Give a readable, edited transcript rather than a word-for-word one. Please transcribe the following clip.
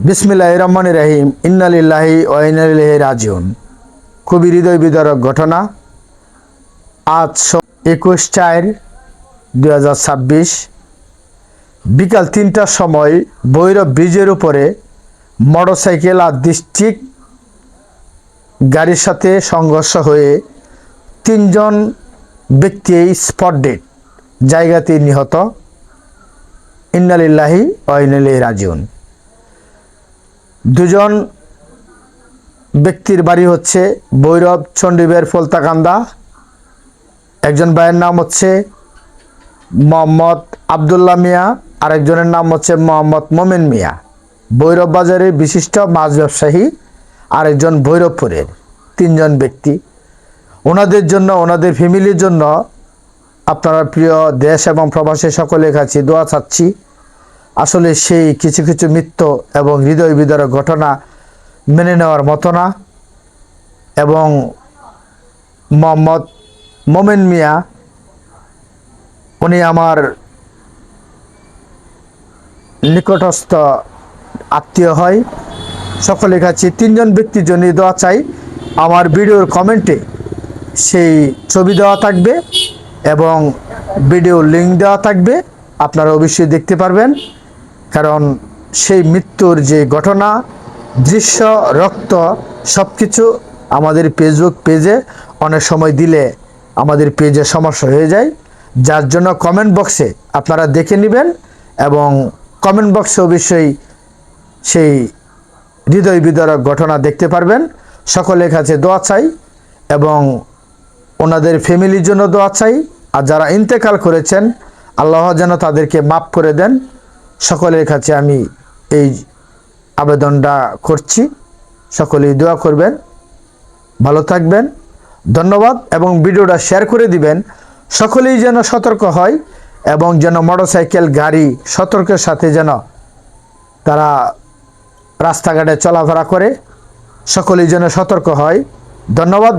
বিসমিল্লাহির রহমানির রহিম। ইন্না লিল্লাহি ওয়া ইন্না ইলাইহি রাজিউন। খুবই হৃদয় বিদারক ঘটনা। আজ 21/4/2026 বিকাল 3টার সময় ভৈরব ব্রিজের উপরে মোটরসাইকেল আর ডিস্ট্রিক্ট গাড়ির সাথে সংঘর্ষ হয়ে 3জন ব্যক্তি স্পট ডেড, জায়গাতেই নিহত। ইন্না লিল্লাহি ওয়া ইন্না ইলাইহি রাজিউন। দুজন ব্যক্তির বাড়ি হচ্ছে ভৈরব চণ্ডীবের ফলতাকান্দা। একজন ভাইয়ের নাম হচ্ছে মোহাম্মদ আবদুল্লাহ মিয়া, আরেকজনের নাম হচ্ছে মোহাম্মদ মোমেন মিয়া। ভৈরব বাজারের বিশিষ্ট মাছ ব্যবসায়ী, আরেকজন ভৈরবপুরের। 3জন ব্যক্তি। ওনাদের জন্য, ওনাদের ফ্যামিলির জন্য আপনারা প্রিয় দেশ এবং প্রবাসী সকলের কাছে দোয়া চাচ্ছি। আসলে সেই কিছু কিছু মৃত্যু এবং হৃদয় বিদারক ঘটনা মেনে নেওয়ার মতো না। এবং মোহাম্মদ মোমেন মিয়া, উনি আমার নিকটস্থ আত্মীয় হয়। সকলের কাছে 3জন ব্যক্তির জন্য দোয়া চাই। আমার ভিডিওর কমেন্টে সেই ছবি দেওয়া থাকবে এবং ভিডিও লিঙ্ক দেওয়া থাকবে, আপনারা অবশ্যই দেখতে পারবেন। কারণ সেই মৃত্যুর যে ঘটনা, দৃশ্য, রক্ত সব কিছু আমাদের ফেসবুক পেজে অনেক সময় দিলে আমাদের পেজে সমস্যা হয়ে যায়, যার জন্য কমেন্ট বক্সে আপনারা দেখে নেবেন এবং কমেন্ট বক্সে অবশ্যই সেই হৃদয় বিদারক ঘটনা দেখতে পারবেন। সকলের কাছে দোয়া চাই এবং ওনাদের ফ্যামিলির জন্য দোয়া চাই। আর যারা ইন্তেকাল করেছেন, আল্লাহ যেন তাদেরকে মাফ করে দেন। সকলের কাছে আমি এই আবেদনটা করছি, সকলেই দোয়া করবেন। ভালো থাকবেন, ধন্যবাদ। এবং ভিডিওটা শেয়ার করে দিবেন, সকলেই যেন সতর্ক হয় এবং যেন মোটরসাইকেল গাড়ি সতর্কের সাথে যেন তারা রাস্তাঘাটে চলাফেরা করে, সকলেই যেন সতর্ক হয়। ধন্যবাদ।